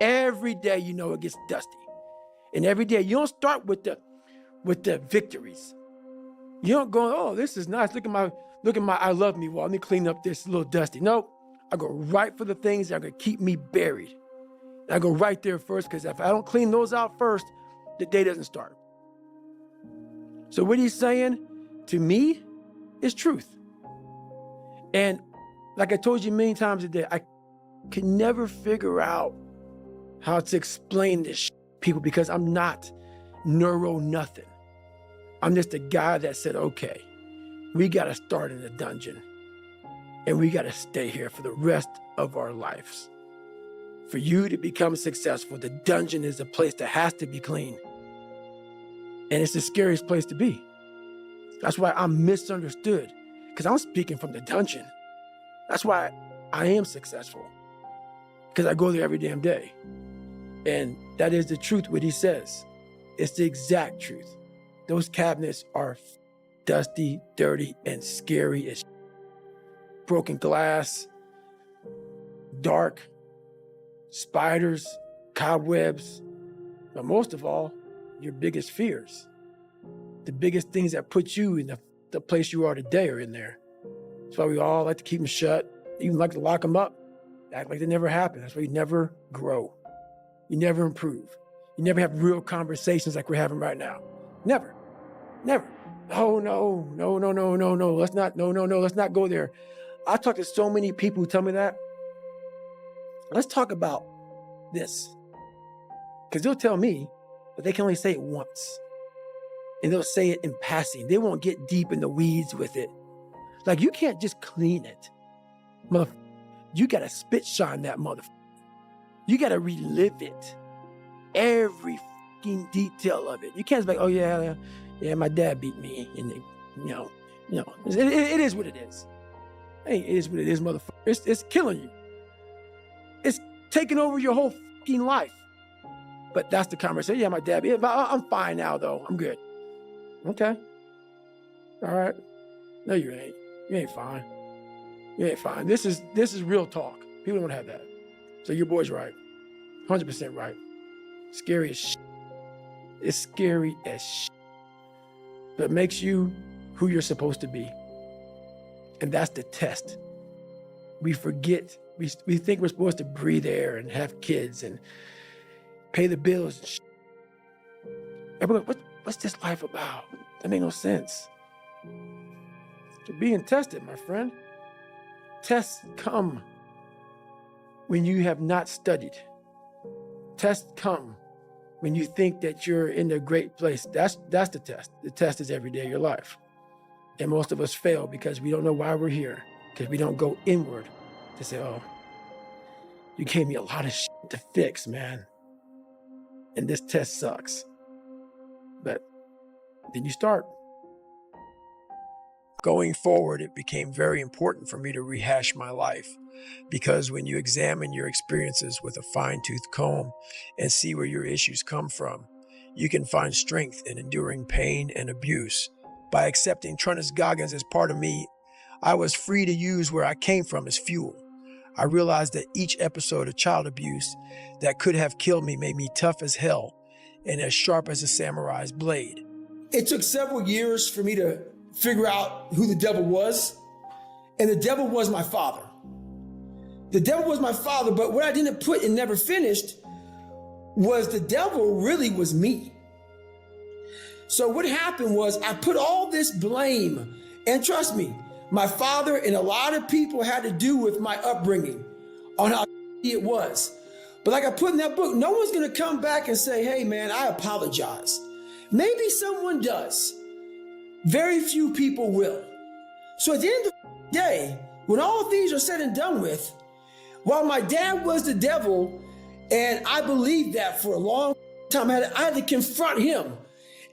every day you know it gets dusty. And every day you don't start with the victories. You don't go, oh, this is nice. Look at my I love me wall. Let me clean up this, a little dusty. Nope. I go right for the things that are gonna keep me buried. And I go right there first, because if I don't clean those out first, the day doesn't start. So what he's saying to me is truth. And like I told you many times today, I can never figure out how to explain this to people, because I'm not neuro nothing. I'm just a guy that said, okay, we got to start in the dungeon and we got to stay here for the rest of our lives. For you to become successful, the dungeon is a place that has to be clean. And it's the scariest place to be. That's why I'm misunderstood, because I'm speaking from the dungeon. That's why I am successful, because I go there every damn day. And that is the truth, what he says. It's the exact truth. Those cabinets are dusty, dirty, and scary as broken glass, dark, spiders, cobwebs, but most of all, your biggest fears. The biggest things that put you in the place you are today are in there. That's why we all like to keep them shut, even like to lock them up, act like they never happened. That's why you never grow. You never improve. You never have real conversations like we're having right now. Never, never. Oh, no, let's not go there. I talk to so many people who tell me that. Let's talk about this. Because they'll tell me, but they can only say it once. And they'll say it in passing. They won't get deep in the weeds with it. Like, you can't just clean it. You gotta spit shine that motherfucker. You gotta relive it. Every fucking detail of it. You can't just be like, oh yeah, my dad beat me. And it is what it is. Hey, it is what it is, motherfucker. It's killing you. It's taking over your whole fucking life. But that's the conversation. Yeah, my dad beat me. I'm fine now, though. I'm good. Okay. All right. No, you ain't. You ain't fine. You ain't fine. This is real talk. People don't have that. So your boy's right. 100% right. Scary as shit. It's scary as shit. But it makes you who you're supposed to be. And that's the test. We forget. We think we're supposed to breathe air and have kids and pay the bills and shit. Everyone, what's this life about? That makes no sense. You're being tested, my friend. Tests come when you have not studied. Tests come when you think that you're in a great place. That's the test. The test is every day of your life. And most of us fail because we don't know why we're here, because we don't go inward to say, oh, you gave me a lot of shit to fix, man. And this test sucks. But then you start. Going forward, it became very important for me to rehash my life, because when you examine your experiences with a fine-tooth comb and see where your issues come from, you can find strength in enduring pain and abuse. By accepting David Goggins as part of me, I was free to use where I came from as fuel. I realized that each episode of child abuse that could have killed me made me tough as hell and as sharp as a samurai's blade. It took several years for me to figure out who the devil was. And the devil was my father. The devil was my father, but what I didn't put and never finished was the devil really was me. So what happened was I put all this blame, and trust me, my father and a lot of people had to do with my upbringing on how it was. But like I put in that book, no one's gonna come back and say, hey man, I apologize. Maybe someone does. Very few people will. So at the end of the day, when all things are said and done with, while my dad was the devil, and I believed that for a long time, I had to confront him.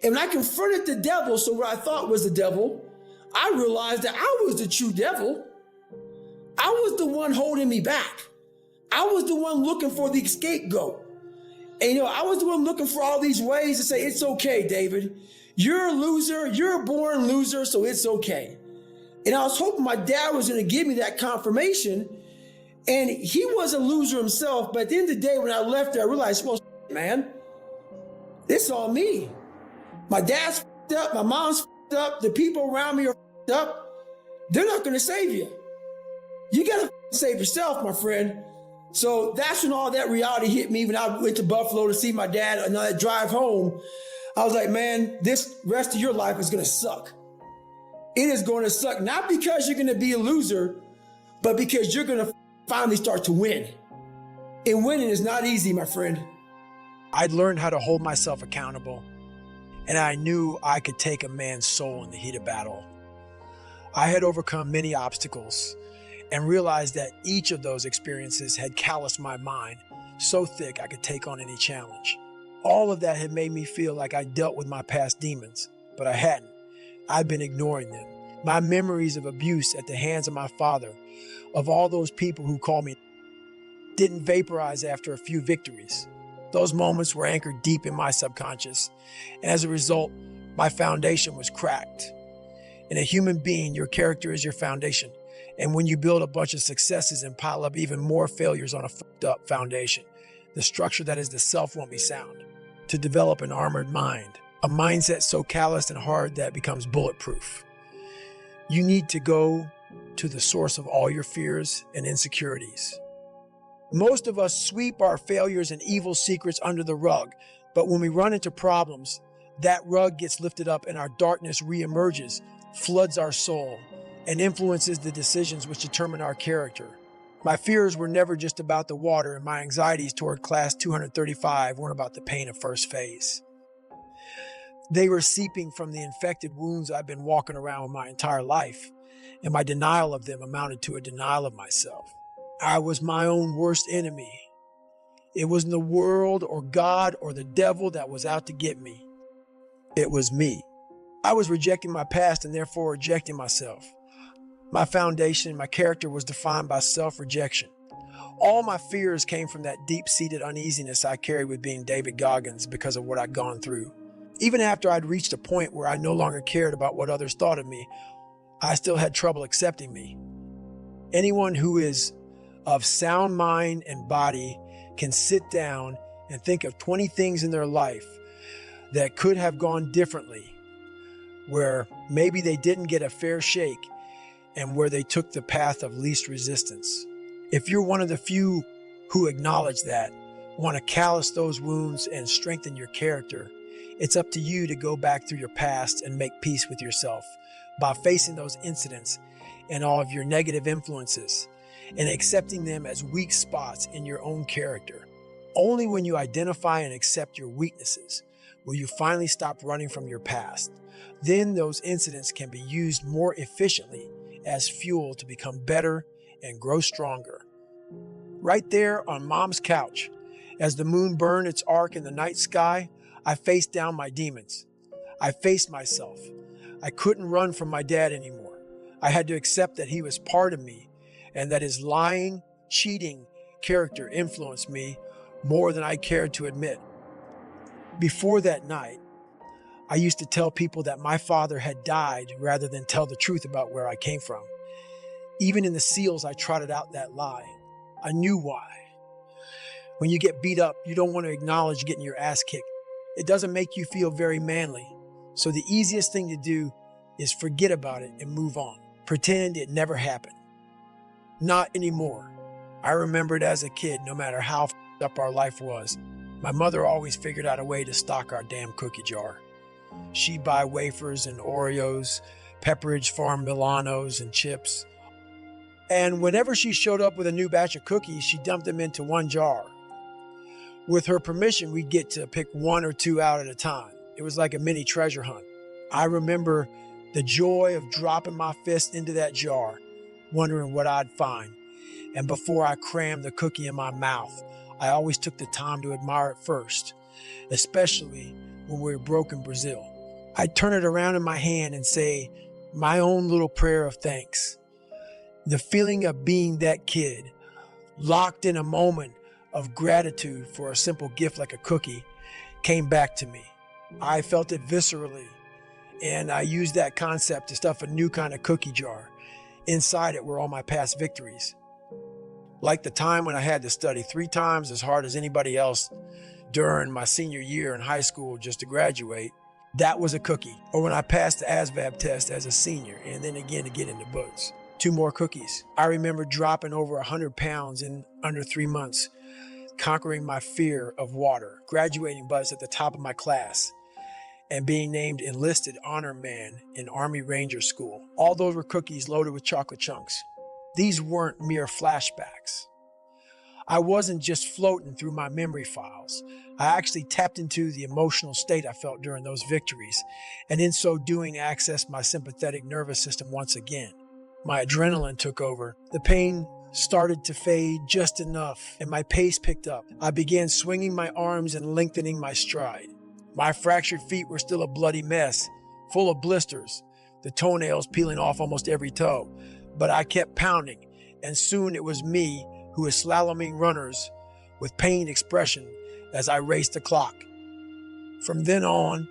And when I confronted the devil, so what I thought was the devil, I realized that I was the true devil. I was the one holding me back. I was the one looking for the scapegoat. And I was the one looking for all these ways to say, it's okay, David. You're a loser. You're a born loser, so it's okay. And I was hoping my dad was going to give me that confirmation. And he was a loser himself, but at the end of the day, when I left there, I realized, well, man, this is on me. My dad's f***ed up, my mom's f***ed up, the people around me are f***ed up. They're not going to save you. You got to save yourself, my friend. So that's when all that reality hit me when I went to Buffalo to see my dad and that drive home. I was like, man, this rest of your life is going to suck. It is going to suck, not because you're going to be a loser, but because you're going to finally start to win. And winning is not easy, my friend. I'd learned how to hold myself accountable, and I knew I could take a man's soul in the heat of battle. I had overcome many obstacles and realized that each of those experiences had calloused my mind so thick I could take on any challenge. All of that had made me feel like I dealt with my past demons, but I hadn't. I'd been ignoring them. My memories of abuse at the hands of my father, of all those people who called me, didn't vaporize after a few victories. Those moments were anchored deep in my subconscious, and as a result, my foundation was cracked. In a human being, your character is your foundation, and when you build a bunch of successes and pile up even more failures on a fucked up foundation, the structure that is the self won't be sound. To develop an armored mind, a mindset so calloused and hard that it becomes bulletproof, you need to go to the source of all your fears and insecurities. Most of us sweep our failures and evil secrets under the rug, but when we run into problems, that rug gets lifted up and our darkness reemerges, floods our soul, and influences the decisions which determine our character. My fears were never just about the water, and my anxieties toward class 235 weren't about the pain of first phase. They were seeping from the infected wounds I've been walking around with my entire life, and my denial of them amounted to a denial of myself. I was my own worst enemy. It wasn't the world or God or the devil that was out to get me. It was me. I was rejecting my past and therefore rejecting myself. My foundation, my character was defined by self-rejection. All my fears came from that deep-seated uneasiness I carried with being David Goggins because of what I'd gone through. Even after I'd reached a point where I no longer cared about what others thought of me, I still had trouble accepting me. Anyone who is of sound mind and body can sit down and think of 20 things in their life that could have gone differently, where maybe they didn't get a fair shake and where they took the path of least resistance. If you're one of the few who acknowledge that, want to callous those wounds and strengthen your character, it's up to you to go back through your past and make peace with yourself by facing those incidents and all of your negative influences and accepting them as weak spots in your own character. Only when you identify and accept your weaknesses will you finally stop running from your past. Then those incidents can be used more efficiently as fuel to become better and grow stronger. Right there on Mom's couch, as the moon burned its arc in the night sky, I faced down my demons. I faced myself. I couldn't run from my dad anymore. I had to accept that he was part of me and that his lying, cheating character influenced me more than I cared to admit. Before that night, I used to tell people that my father had died rather than tell the truth about where I came from. Even in the SEALs, I trotted out that lie. I knew why. When you get beat up, you don't want to acknowledge getting your ass kicked. It doesn't make you feel very manly. So the easiest thing to do is forget about it and move on. Pretend it never happened. Not anymore. I remember it as a kid, no matter how f***ed up our life was. My mother always figured out a way to stock our damn cookie jar. She'd buy wafers and Oreos, Pepperidge Farm Milanos and chips. And whenever she showed up with a new batch of cookies, she dumped them into one jar. With her permission, we'd get to pick one or two out at a time. It was like a mini treasure hunt. I remember the joy of dropping my fist into that jar, wondering what I'd find. And before I crammed the cookie in my mouth, I always took the time to admire it first, especially when we were broke in Brazil. I'd turn it around in my hand and say my own little prayer of thanks. The feeling of being that kid, locked in a moment of gratitude for a simple gift like a cookie, came back to me. I felt it viscerally, and I used that concept to stuff a new kind of cookie jar. Inside it were all my past victories. Like the time when I had to study 3 times as hard as anybody else during my senior year in high school just to graduate. That was a cookie. Or when I passed the ASVAB test as a senior and then again to get into books. 2 more cookies. I remember dropping over 100 pounds in under 3 months, conquering my fear of water, graduating buzz at the top of my class, and being named enlisted honor man in Army Ranger School. All those were cookies loaded with chocolate chunks. These weren't mere flashbacks. I wasn't just floating through my memory files. I actually tapped into the emotional state I felt during those victories, and in so doing accessed my sympathetic nervous system once again. My adrenaline took over. The pain started to fade just enough, and my pace picked up. I began swinging my arms and lengthening my stride. My fractured feet were still a bloody mess, full of blisters, the toenails peeling off almost every toe. But I kept pounding, and soon it was me who was slaloming runners with pained expression as I raced the clock. From then on,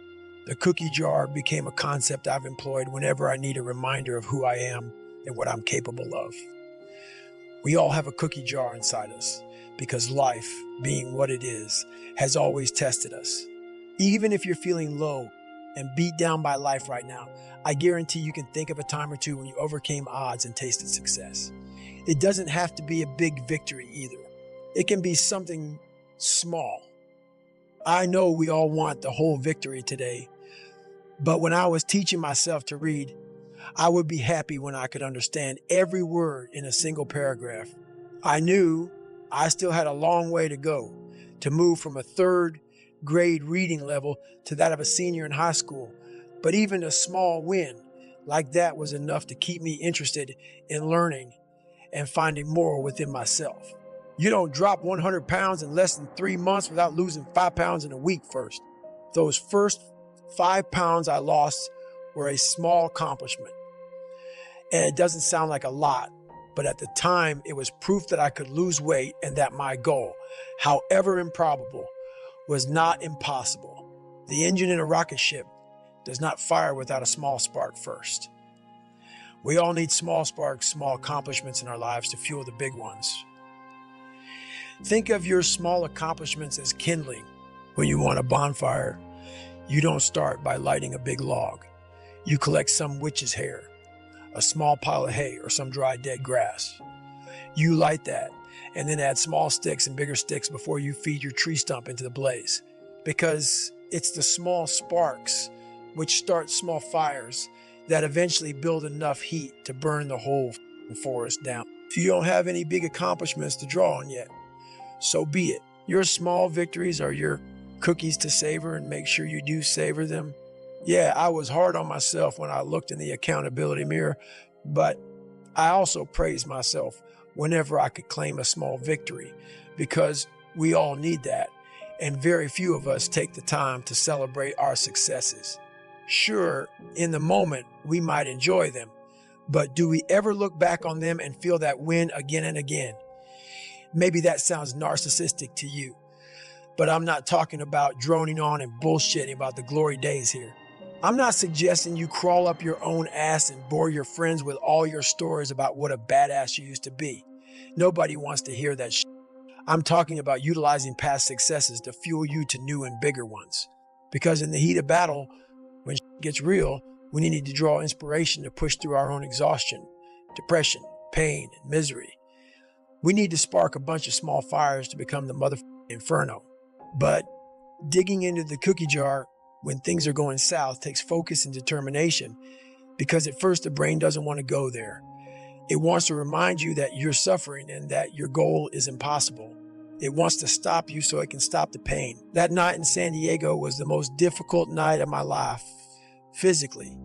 the cookie jar became a concept I've employed whenever I need a reminder of who I am and what I'm capable of. We all have a cookie jar inside us because life, being what it is, has always tested us. Even if you're feeling low and beat down by life right now, I guarantee you can think of a time or two when you overcame odds and tasted success. It doesn't have to be a big victory either. It can be something small. I know we all want the whole victory today, but when I was teaching myself to read, I would be happy when I could understand every word in a single paragraph. I knew I still had a long way to go to move from a 3rd grade reading level to that of a senior in high school, but even a small win like that was enough to keep me interested in learning and finding more within myself. You don't drop 100 pounds in less than 3 months without losing 5 pounds in a week first. Those first 5 pounds I lost were a small accomplishment. And it doesn't sound like a lot, but at the time it was proof that I could lose weight and that my goal, however improbable, was not impossible. The engine in a rocket ship does not fire without a small spark first. We all need small sparks, small accomplishments in our lives to fuel the big ones. Think of your small accomplishments as kindling. When you want a bonfire, you don't start by lighting a big log. You collect some witch's hair, a small pile of hay, or some dry dead grass. You light that, and then add small sticks and bigger sticks before you feed your tree stump into the blaze. Because it's the small sparks which start small fires that eventually build enough heat to burn the whole forest down. If you don't have any big accomplishments to draw on yet, so be it. Your small victories are your cookies to savor, and make sure you do savor them. Yeah, I was hard on myself when I looked in the accountability mirror, but I also praised myself whenever I could claim a small victory, because we all need that, and very few of us take the time to celebrate our successes. Sure, in the moment, we might enjoy them, but do we ever look back on them and feel that win again and again? Maybe that sounds narcissistic to you, but I'm not talking about droning on and bullshitting about the glory days here. I'm not suggesting you crawl up your own ass and bore your friends with all your stories about what a badass you used to be. Nobody wants to hear that shit. I'm talking about utilizing past successes to fuel you to new and bigger ones. Because in the heat of battle, when shit gets real, we need to draw inspiration to push through our own exhaustion, depression, pain, and misery. We need to spark a bunch of small fires to become the motherfucking inferno. But digging into the cookie jar when things are going south takes focus and determination, because at first the brain doesn't want to go there. It wants to remind you that you're suffering and that your goal is impossible. It wants to stop you so it can stop the pain. That night in San Diego was the most difficult night of my life, physically.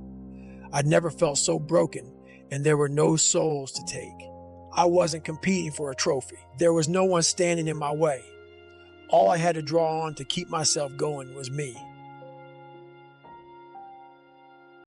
I'd never felt so broken, and there were no souls to take. I wasn't competing for a trophy. There was no one standing in my way. All I had to draw on to keep myself going was me.